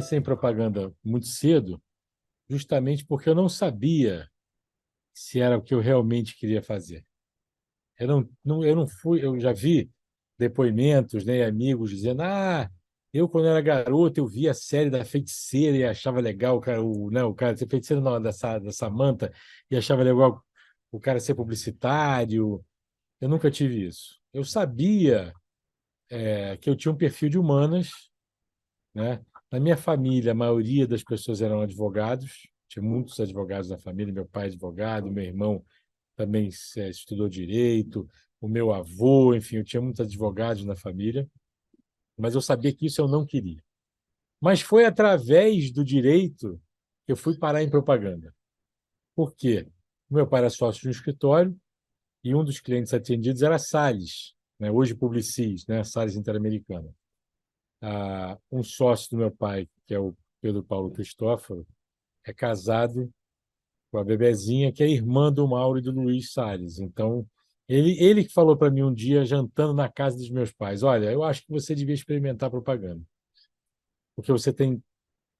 comecei em propaganda muito cedo, justamente porque eu não sabia se era o que eu realmente queria fazer. Eu não fui, eu já vi depoimentos, né, amigos dizendo: eu quando era garoto eu via a série da Feiticeira e achava legal, o cara ser feiticeiro não, da Samantha, e achava legal o cara ser publicitário. Eu nunca tive isso. Eu sabia que eu tinha um perfil de humanas, né? Na minha família, a maioria das pessoas eram advogados, tinha muitos advogados na família, meu pai é advogado, meu irmão também estudou direito, o meu avô, enfim, eu tinha muitos advogados na família, mas eu sabia que isso eu não queria. Mas foi através do direito que eu fui parar em propaganda. Por quê? O meu pai era sócio de um escritório e um dos clientes atendidos era a Salles, né? Hoje Publicis, né? A Salles Interamericana. Um sócio do meu pai, que é o Pedro Paulo Cristófaro, é casado com a bebezinha, que é irmã do Mauro e do Luiz Salles. Então, ele que falou para mim um dia, jantando na casa dos meus pais: olha, eu acho que você devia experimentar propaganda, porque você tem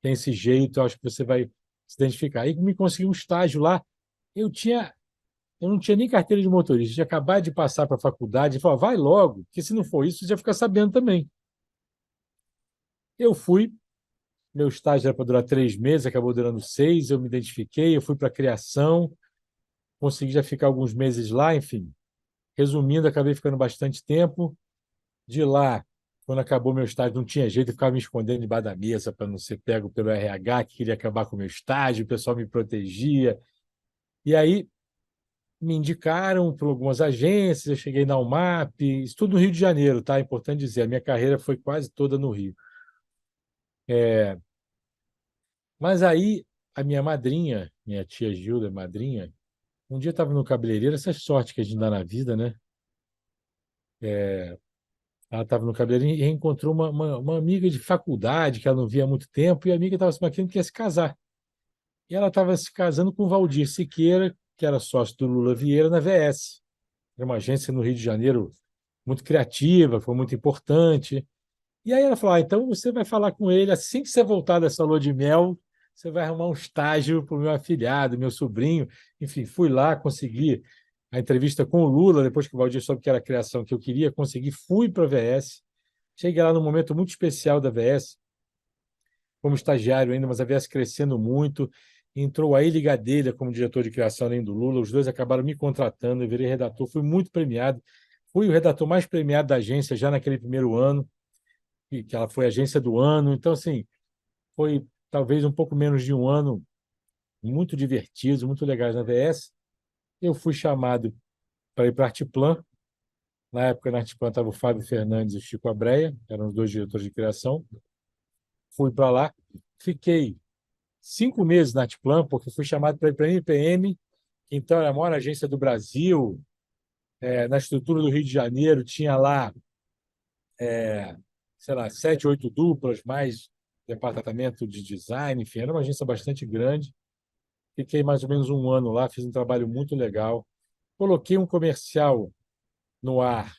esse jeito, eu acho que você vai se identificar. Aí me conseguiu um estágio lá. Eu tinha, eu não tinha nem carteira de motorista, tinha acabado de passar para a faculdade. Ele falou: vai logo, porque se não for isso, você já fica sabendo também. Eu fui, meu estágio era para durar 3 meses, acabou durando 6. Eu me identifiquei, eu fui para a criação, consegui já ficar alguns meses lá, enfim. Resumindo, acabei ficando bastante tempo. De lá, quando acabou meu estágio, não tinha jeito, eu ficava me escondendo debaixo da mesa para não ser pego pelo RH, que queria acabar com o meu estágio, o pessoal me protegia. E aí me indicaram para algumas agências, eu cheguei na UMAP, isso tudo no Rio de Janeiro, tá? É importante dizer, a minha carreira foi quase toda no Rio. Mas aí a minha madrinha, minha tia Gilda, madrinha, um dia estava no cabeleireiro, essa sorte que a gente dá na vida, né? Ela estava no cabeleireiro e reencontrou uma amiga de faculdade que ela não via há muito tempo, e a amiga estava se maquiando que ia se casar. E ela estava se casando com o Valdir Siqueira, que era sócio do Lula Vieira, na VS. Era uma agência no Rio de Janeiro muito criativa, foi muito importante. E aí ela falou: então você vai falar com ele assim que você voltar dessa lua de mel, você vai arrumar um estágio para o meu afilhado, meu sobrinho. Enfim, fui lá, consegui a entrevista com o Lula, depois que o Valdir soube que era a criação que eu queria, consegui, fui para a VS. Cheguei lá num momento muito especial da VS, como estagiário ainda, mas a VS crescendo muito. Entrou a Eli Gadelha como diretor de criação além do Lula. Os dois acabaram me contratando, eu virei redator, fui muito premiado. Fui o redator mais premiado da agência já naquele primeiro ano, que ela foi agência do ano. Então, assim, foi talvez um pouco menos de um ano, muito divertido, muito legais na VS. Eu fui chamado para ir para a Artiplan. Na época, na Artiplan estava o Fábio Fernandes e o Chico Abreia, eram os dois diretores de criação. Fui para lá, fiquei 5 meses na Artiplan, porque fui chamado para ir para a NPM, que então era a maior agência do Brasil. Na estrutura do Rio de Janeiro, tinha lá, sei lá, 7, 8 duplas, mais departamento de design, enfim, era uma agência bastante grande. Fiquei mais ou menos um ano lá, fiz um trabalho muito legal. Coloquei um comercial no ar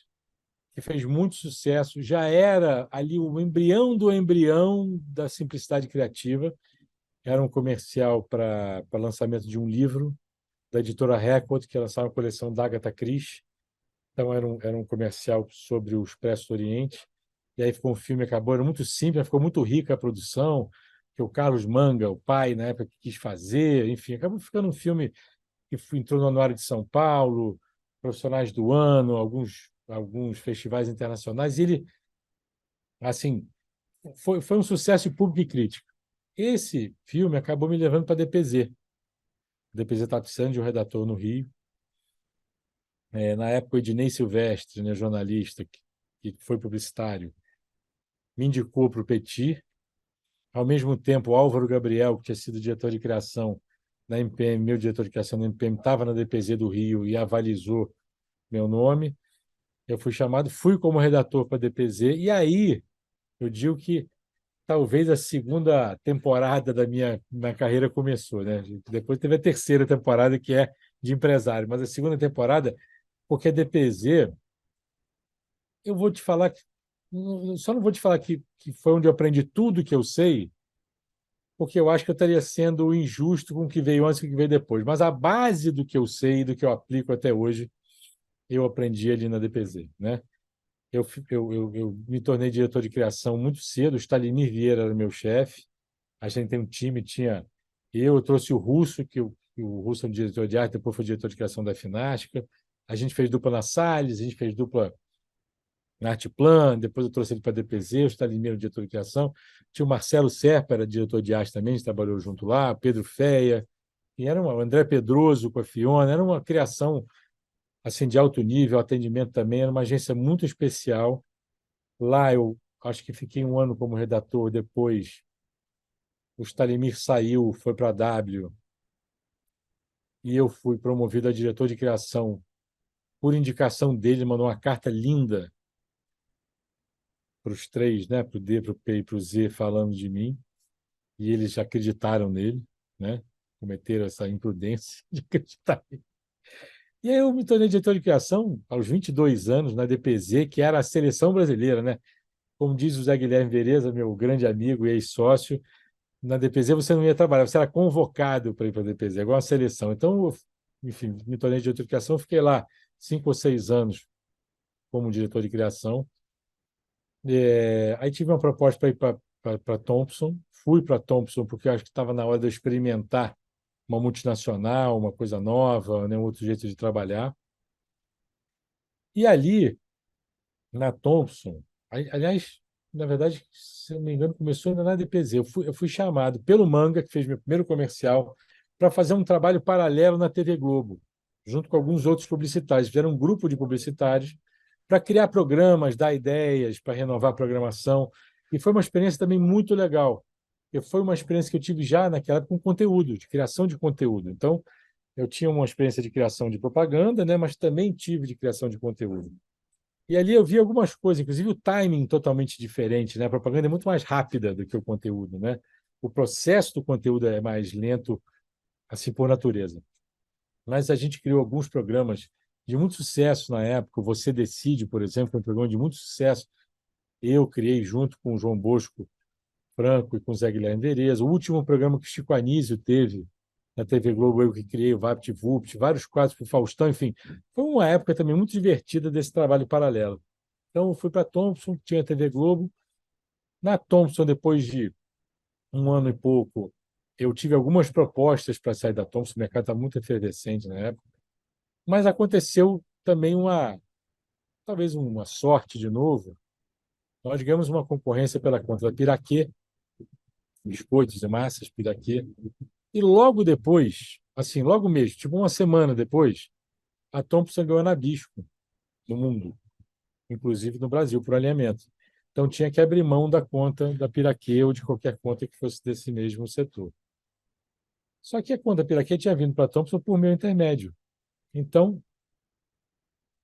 que fez muito sucesso, já era ali o embrião do embrião da simplicidade criativa. Era um comercial para lançamento de um livro da editora Record, que lançava a coleção da Agatha Christie. Então, era um comercial sobre o Expresso do Oriente. E aí ficou um filme, acabou, era muito simples, ficou muito rica a produção, que o Carlos Manga, o pai, na época, que quis fazer, enfim, acabou ficando um filme que entrou no Anuário de São Paulo, profissionais do ano, alguns festivais internacionais, e ele, assim, foi um sucesso de público e crítica. Esse filme acabou me levando para a DPZ. A DPZ estava precisando de um redator no Rio. Na época, o Ednei Silvestre, né, jornalista, que foi publicitário, me indicou para o Petit. Ao mesmo tempo, o Álvaro Gabriel, que tinha sido diretor de criação na MPM, meu diretor de criação na MPM, estava na DPZ do Rio e avalizou meu nome. Eu fui chamado, fui como redator para a DPZ, e aí eu digo que talvez a segunda temporada da minha carreira começou, né? Depois teve a terceira temporada, que é de empresário, mas a segunda temporada, porque a DPZ, eu vou te falar, só não vou te falar que foi onde eu aprendi tudo que eu sei, porque eu acho que eu estaria sendo injusto com o que veio antes e o que veio depois. Mas a base do que eu sei e do que eu aplico até hoje, eu aprendi ali na DPZ, né? Eu me tornei diretor de criação muito cedo. O Stalimir Vieira era meu chefe. A gente tem um time, tinha eu trouxe o Russo, que o Russo é um diretor de arte, depois foi diretor de criação da Finástica. A gente fez dupla na Salles, a gente fez dupla na Arteplan, depois eu trouxe ele para a DPZ, o Stalimir era o diretor de criação. Tinha o Marcelo Serpa, era diretor de arte também, a gente trabalhou junto lá, Pedro Feia, e era o André Pedroso com a Fiona, era uma criação assim de alto nível, atendimento também, era uma agência muito especial. Lá eu acho que fiquei um ano como redator, depois o Stalimir saiu, foi para a W, e eu fui promovido a diretor de criação por indicação dele, mandou uma carta linda para os três, né, para o D, para o P e para o Z, falando de mim, e eles acreditaram nele, né, cometeram essa imprudência de acreditar. E aí eu me tornei diretor de criação aos 22 anos na DPZ, que era a seleção brasileira, né? Como diz o Zé Guilherme Vereza, meu grande amigo e ex-sócio, na DPZ você não ia trabalhar, você era convocado para ir para a DPZ, igual a seleção. Então, enfim, me tornei diretor de criação, fiquei lá 5 ou 6 anos como diretor de criação. Aí tive uma proposta para ir para Thompson, fui para Thompson porque eu acho que estava na hora de eu experimentar uma multinacional, uma coisa nova, né, um outro jeito de trabalhar. E ali, na Thompson, aliás, na verdade, se não me engano, começou ainda na DPZ. Eu fui chamado pelo Manga, que fez meu primeiro comercial, para fazer um trabalho paralelo na TV Globo, junto com alguns outros publicitários. Fizeram um grupo de publicitários para criar programas, dar ideias, para renovar a programação. E foi uma experiência também muito legal. E foi uma experiência que eu tive já naquela época com conteúdo, de criação de conteúdo. Então, eu tinha uma experiência de criação de propaganda, né, mas também tive de criação de conteúdo. E ali eu vi algumas coisas, inclusive o timing totalmente diferente, né? A propaganda é muito mais rápida do que o conteúdo, né? O processo do conteúdo é mais lento, assim por natureza. Mas a gente criou alguns programas de muito sucesso na época. O Você Decide, por exemplo, é um programa de muito sucesso. Eu criei junto com o João Bosco Franco e com o Zé Guilherme Vereza. O último programa que o Chico Anísio teve na TV Globo, eu que criei o VaptVupt, vários quadros para o Faustão, enfim. Foi uma época também muito divertida desse trabalho paralelo. Então, eu fui para a Thompson, que tinha a TV Globo. Na Thompson, depois de um ano e pouco, eu tive algumas propostas para sair da Thompson, o mercado está muito efervescente na época, mas aconteceu também talvez uma sorte de novo. Nós ganhamos uma concorrência pela conta da Piraquê, biscoitos e massas, Piraquê, e logo depois, assim, logo mesmo, tipo uma semana depois, a Thompson ganhou a Nabisco no mundo, inclusive no Brasil, por alinhamento. Então tinha que abrir mão da conta da Piraquê ou de qualquer conta que fosse desse mesmo setor. Só que a conta da Piraquê tinha vindo para a Thompson por meu intermédio. Então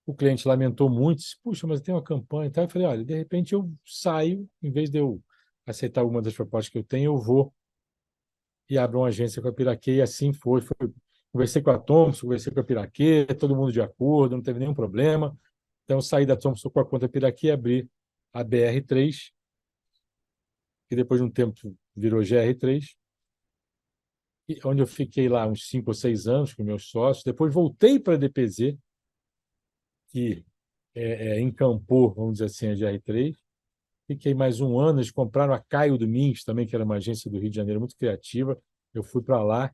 o cliente lamentou muito, disse, puxa, mas tem uma campanha e tal. Eu falei, olha, de repente eu saio, em vez de eu aceitar alguma das propostas que eu tenho, eu vou e abro uma agência com a Piraquê, e assim foi. Conversei com a Thompson, conversei com a Piraquê, todo mundo de acordo, não teve nenhum problema. Então, eu saí da Thompson com a conta Piraquê e abri a BR3, que depois de um tempo virou GR3, onde eu fiquei lá uns 5 ou 6 anos com meus sócios. Depois voltei para a DPZ, que encampou, vamos dizer assim, a GR3. Fiquei mais um ano, eles compraram a Caio Domingues também, que era uma agência do Rio de Janeiro muito criativa. Eu fui para lá,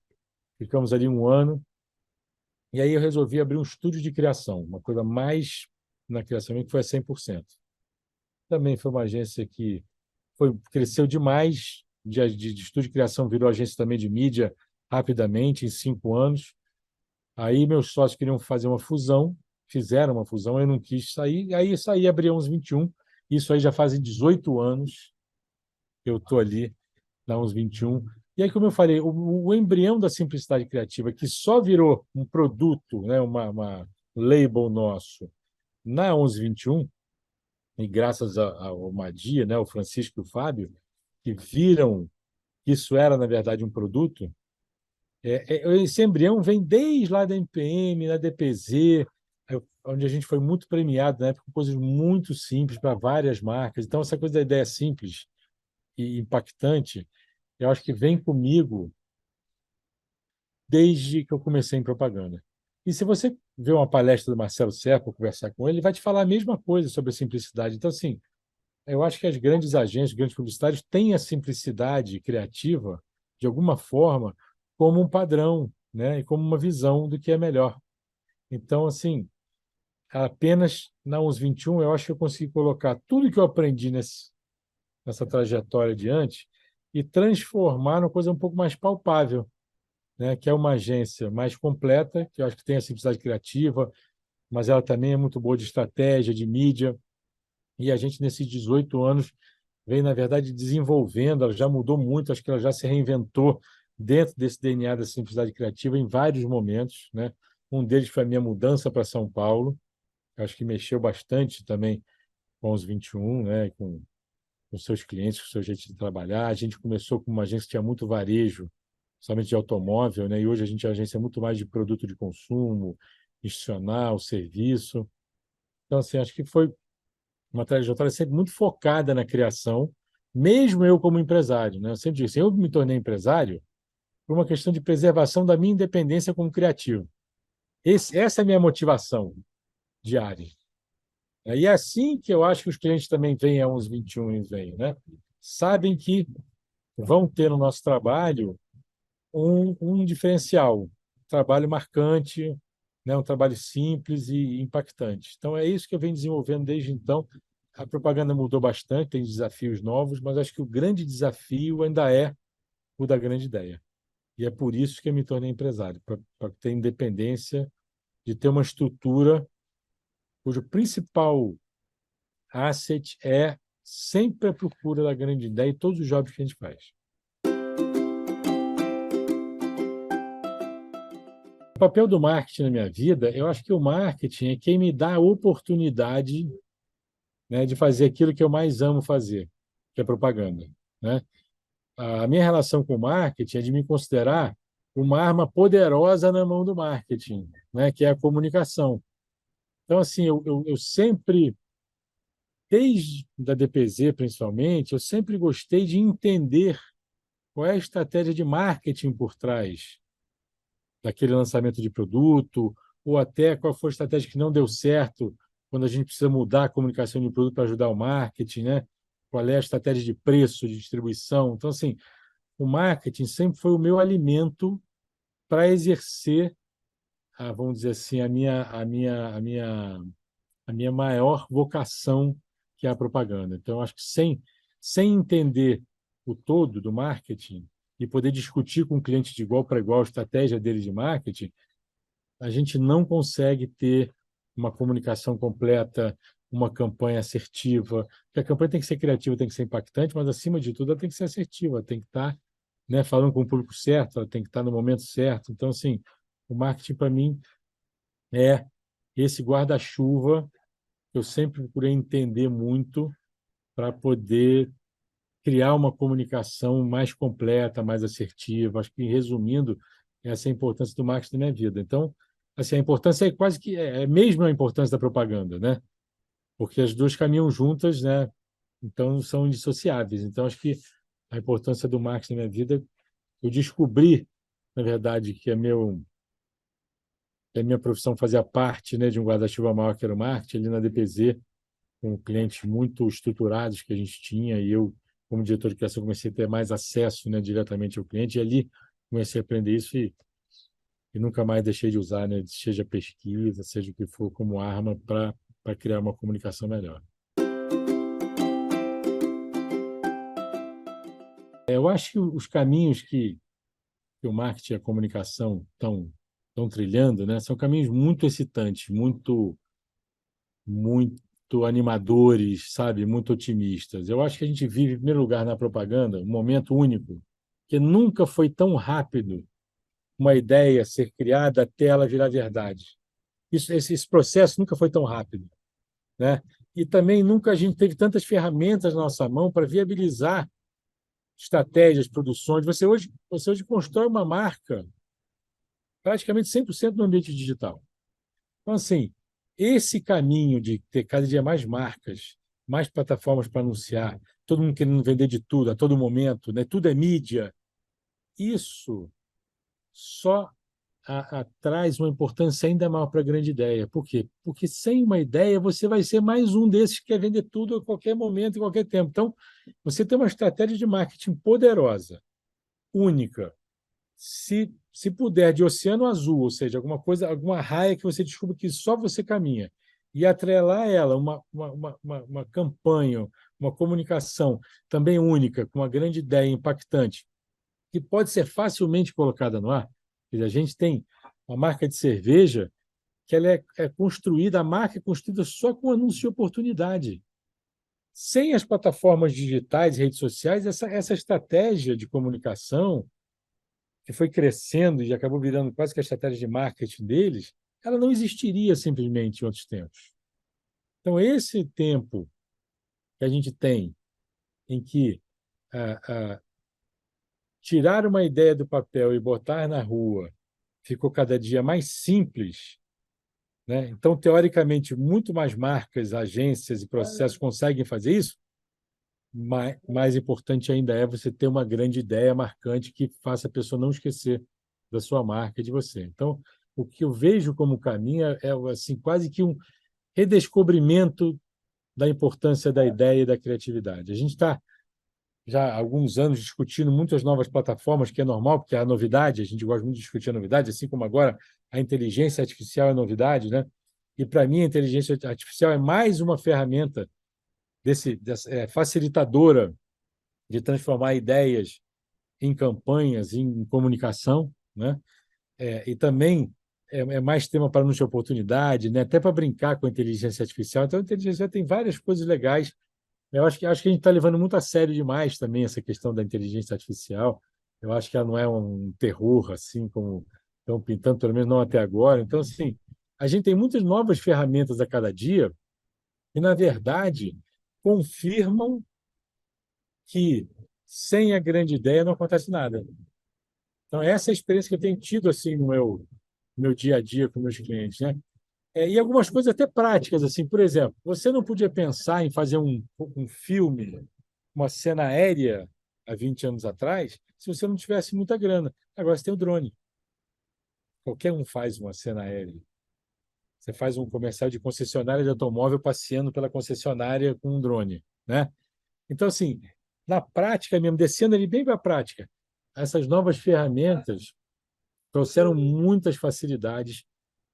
ficamos ali um ano, e aí eu resolvi abrir um estúdio de criação, uma coisa mais na criação que foi a 100%. Também foi uma agência que cresceu demais, de estúdio de criação virou agência também de mídia rapidamente, em 5 anos. Aí meus sócios queriam fazer uma fusão, fizeram uma fusão, eu não quis sair, aí saí, abri uns 21. Isso aí já fazem 18 anos que eu estou ali, dá uns 21. E aí, como eu falei, o embrião da simplicidade criativa, que só virou um produto, né, uma label nosso, na 1121, e graças ao Madia, né, o Francisco e o Fábio, que viram que isso era, na verdade, um produto. Esse embrião vem desde lá da NPM, da DPZ, onde a gente foi muito premiado na época com coisas muito simples para várias marcas. Então, essa coisa da ideia simples e impactante eu acho que vem comigo desde que eu comecei em propaganda. E se você vê uma palestra do Marcelo Serpa, conversar com ele vai te falar a mesma coisa sobre a simplicidade. Então, assim, eu acho que as grandes agências, os grandes publicitários têm a simplicidade criativa, de alguma forma, como um padrão, né? E como uma visão do que é melhor. Então, assim, apenas na uns 21, eu acho que eu consegui colocar tudo que eu aprendi nessa trajetória adiante e transformar numa coisa um pouco mais palpável, né? Que é uma agência mais completa, que eu acho que tem a simplicidade criativa, mas ela também é muito boa de estratégia, de mídia. E a gente, nesses 18 anos, vem, na verdade, desenvolvendo, ela já mudou muito, acho que ela já se reinventou dentro desse DNA da simplicidade criativa em vários momentos, né? Um deles foi a minha mudança para São Paulo, acho que mexeu bastante também com os 21, né? Com seus clientes, com o seu jeito de trabalhar. A gente começou com uma agência que tinha muito varejo, somente de automóvel, né? E hoje a gente é uma agência muito mais de produto de consumo, institucional, serviço. Então, assim, acho que foi uma trajetória sempre muito focada na criação, mesmo eu como empresário, né? Eu sempre digo assim, eu me tornei empresário por uma questão de preservação da minha independência como criativo. Essa é a minha motivação diária. E é assim que eu acho que os clientes também veem a uns 21 e veem, né? Sabem que vão ter no nosso trabalho um diferencial, um trabalho marcante, né? Um trabalho simples e impactante. Então, é isso que eu venho desenvolvendo desde então. A propaganda mudou bastante, tem desafios novos, mas acho que o grande desafio ainda é o da grande ideia. E é por isso que eu me tornei empresário, para ter independência, de ter uma estrutura cujo principal asset é sempre a procura da grande ideia e todos os jobs que a gente faz. O papel do marketing na minha vida, eu acho que o marketing é quem me dá a oportunidade, né, de fazer aquilo que eu mais amo fazer, que é propaganda, né? A minha relação com o marketing é de me considerar uma arma poderosa na mão do marketing, né, que é a comunicação. Então, assim, eu sempre, desde a DPZ principalmente, eu sempre gostei de entender qual é a estratégia de marketing por trás daquele lançamento de produto, ou até qual foi a estratégia que não deu certo quando a gente precisa mudar a comunicação de um produto para ajudar o marketing, né? Qual é a estratégia de preço, de distribuição. Então, assim, o marketing sempre foi o meu alimento para exercer, vamos dizer assim, a minha maior vocação, que é a propaganda. Então, acho que sem entender o todo do marketing e poder discutir com o cliente de igual para igual a estratégia dele de marketing, a gente não consegue ter uma comunicação completa, uma campanha assertiva. Porque a campanha tem que ser criativa, tem que ser impactante, mas, acima de tudo, ela tem que ser assertiva, tem que estar, né, falando com o público certo, ela tem que estar no momento certo. Então, assim, o marketing, para mim, é esse guarda-chuva que eu sempre procurei entender muito para poder criar uma comunicação mais completa, mais assertiva. Acho que, resumindo, essa é a importância do marketing na minha vida. Então, assim, a importância é quase que é mesmo a importância da propaganda, né? Porque as duas caminham juntas, né? Então, são indissociáveis. Então, acho que a importância do marketing na minha vida, eu descobri, na verdade, que a minha profissão fazia parte, né, de um guarda-chuva maior que era o marketing, ali na DPZ, com clientes muito estruturados que a gente tinha, e eu, como diretor de criação, comecei a ter mais acesso, né, diretamente ao cliente, e ali comecei a aprender isso e nunca mais deixei de usar, né, seja pesquisa, seja o que for, como arma para criar uma comunicação melhor. Eu acho que os caminhos que o marketing e a comunicação estão trilhando, né, são caminhos muito excitantes, muito animadores, sabe? Muito otimistas. Eu acho que a gente vive, em primeiro lugar, na propaganda, um momento único, que nunca foi tão rápido uma ideia ser criada até ela virar verdade. Esse processo nunca foi tão rápido, né? E também nunca a gente teve tantas ferramentas na nossa mão para viabilizar estratégias, produções. Você hoje constrói uma marca praticamente 100% no ambiente digital. Então, assim, esse caminho de ter cada dia mais marcas mais plataformas para anunciar, todo mundo querendo vender de tudo a todo momento, né? Tudo é mídia. Isso só traz uma importância ainda maior para a grande ideia. Por quê? Porque sem uma ideia você vai ser mais um desses que quer vender tudo a qualquer momento, em qualquer tempo. Então, você tem uma estratégia de marketing poderosa, única. Se puder, de oceano azul, ou seja, alguma coisa, alguma raia que você descubra que só você caminha, e atrelar ela uma campanha, uma comunicação também única, com uma grande ideia impactante, que pode ser facilmente colocada no ar. A gente tem uma marca de cerveja que ela é construída, a marca é construída só com anúncio de oportunidade. Sem as plataformas digitais, redes sociais, essa estratégia de comunicação, que foi crescendo e acabou virando quase que a estratégia de marketing deles, ela não existiria simplesmente em outros tempos. Então, esse tempo que a gente tem em que tirar uma ideia do papel e botar na rua ficou cada dia mais simples, né? Então, teoricamente, muito mais marcas, agências e processos conseguem fazer isso. Mais importante ainda é você ter uma grande ideia marcante que faça a pessoa não esquecer da sua marca e de você. Então, o que eu vejo como caminho é assim, quase que um redescobrimento da importância da ideia e da criatividade. A gente está já há alguns anos discutindo muitas novas plataformas, que é normal, porque é a novidade, a gente gosta muito de discutir a novidade, assim como agora a inteligência artificial é novidade, né? E, para mim, a inteligência artificial é mais uma ferramenta facilitadora de transformar ideias em campanhas, em comunicação, né? E também é mais tema para anúncio de oportunidade, né? Até para brincar com a inteligência artificial. Então, a inteligência artificial tem várias coisas legais. Eu acho que a gente está levando muito a sério demais também essa questão da inteligência artificial. Eu acho que ela não é um terror, assim, como estão pintando, pelo menos não até agora. Então, assim, a gente tem muitas novas ferramentas a cada dia e, na verdade, confirmam que sem a grande ideia não acontece nada. Então, essa é a experiência que eu tenho tido assim no meu dia a dia com meus clientes, né? E algumas coisas até práticas, assim, por exemplo, você não podia pensar em fazer um filme, uma cena aérea há 20 anos atrás, se você não tivesse muita grana. Agora você tem o drone. Qualquer um faz uma cena aérea. Você faz um comercial de concessionária de automóvel passeando pela concessionária com um drone, né? Então, assim, na prática mesmo, descendo ali bem para a prática, essas novas ferramentas trouxeram muitas facilidades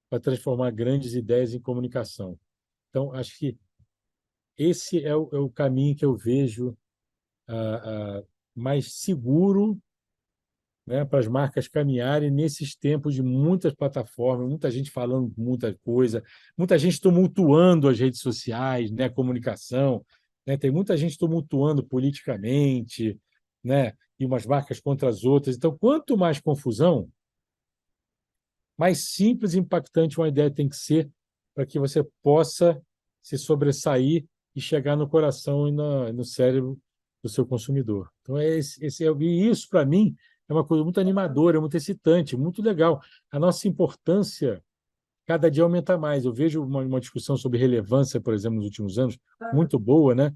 para transformar grandes ideias em comunicação. Então, acho que esse é o caminho que eu vejo mais seguro, né, para as marcas caminharem nesses tempos de muitas plataformas, muita gente falando muita coisa, muita gente tumultuando as redes sociais, né, a comunicação, né, tem muita gente tumultuando politicamente, né, e umas marcas contra as outras. Então, quanto mais confusão, mais simples e impactante uma ideia tem que ser para que você possa se sobressair e chegar no coração e no cérebro do seu consumidor. Então, e isso, para mim, é uma coisa muito animadora, muito excitante, muito legal. A nossa importância cada dia aumenta mais. Eu vejo uma discussão sobre relevância, por exemplo, nos últimos anos, muito boa, né?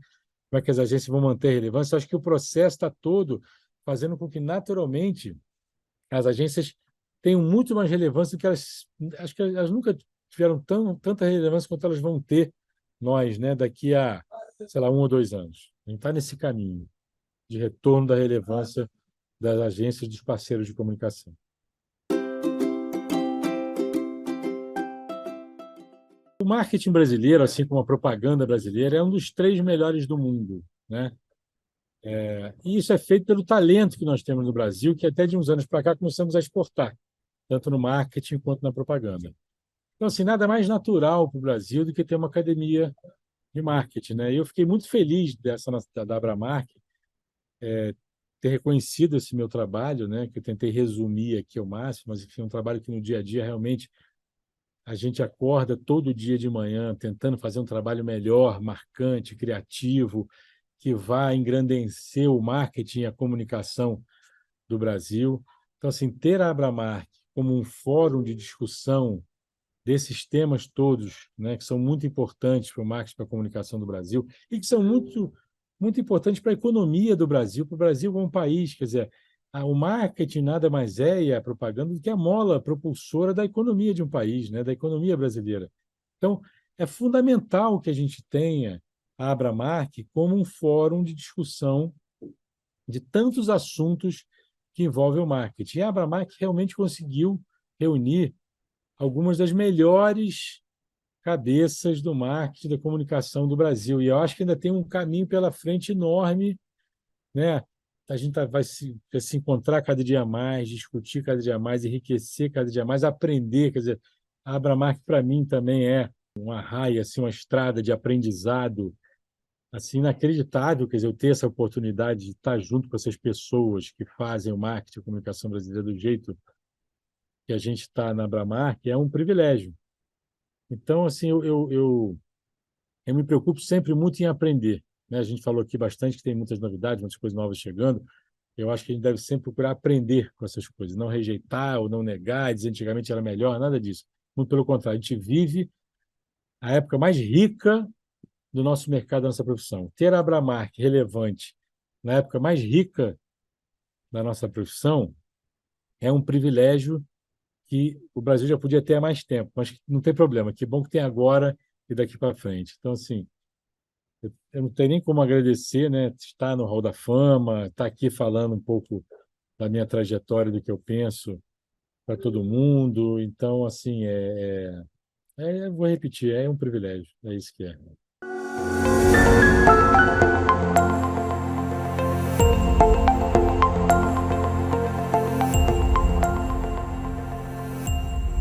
Como é que as agências vão manter a relevância? Eu acho que o processo está todo fazendo com que, naturalmente, as agências tenham muito mais relevância do que elas. Acho que elas nunca tiveram tanta relevância quanto elas vão ter nós, né, daqui a, sei lá, 1 ou 2 anos. A gente está nesse caminho de retorno da relevância das agências e dos parceiros de comunicação. O marketing brasileiro, assim como a propaganda brasileira, é um dos 3 melhores do mundo, né? E isso é feito pelo talento que nós temos no Brasil, que até de uns anos para cá começamos a exportar, tanto no marketing quanto na propaganda. Então, assim, nada mais natural para o Brasil do que ter uma academia de marketing, né? E eu fiquei muito feliz da Abramark ter reconhecido esse meu trabalho, né? Que eu tentei resumir aqui ao máximo, mas enfim, um trabalho que no dia a dia realmente a gente acorda todo dia de manhã tentando fazer um trabalho melhor, marcante, criativo, que vá engrandecer o marketing e a comunicação do Brasil. Então, assim, ter a Abramark como um fórum de discussão, desses temas todos, né, que são muito importantes para o marketing, para a comunicação do Brasil, e que são muito importantes para a economia do Brasil, para o Brasil como um país. Quer dizer, o marketing nada mais é, e a propaganda, do que a mola propulsora da economia de um país, né, da economia brasileira. Então, é fundamental que a gente tenha a Abramark como um fórum de discussão de tantos assuntos que envolvem o marketing. E a Abramark realmente conseguiu reunir algumas das melhores cabeças do marketing, da comunicação do Brasil. E eu acho que ainda tem um caminho pela frente enorme, né? A gente vai se encontrar cada dia mais, discutir cada dia mais, enriquecer cada dia mais, aprender. Quer dizer, a Abramark, para mim, também é uma raia, assim, uma estrada de aprendizado assim, inacreditável. Quer dizer, eu ter essa oportunidade de estar junto com essas pessoas que fazem o marketing e a comunicação brasileira do jeito que a gente está na Abramark é um privilégio. Então, assim, eu me preocupo sempre muito em aprender, né? A gente falou aqui bastante que tem muitas novidades, muitas coisas novas chegando. Eu acho que a gente deve sempre procurar aprender com essas coisas, não rejeitar ou não negar, dizer antigamente era melhor, nada disso. Muito pelo contrário, a gente vive a época mais rica do nosso mercado, da nossa profissão. Ter a Abramark relevante na época mais rica da nossa profissão é um privilégio que o Brasil já podia ter há mais tempo, mas não tem problema, que bom que tem agora e daqui para frente. Então, assim, eu não tenho nem como agradecer, né, estar no Hall da Fama, estar aqui falando um pouco da minha trajetória, do que eu penso para todo mundo. Então, assim, vou repetir, é um privilégio, é isso que é.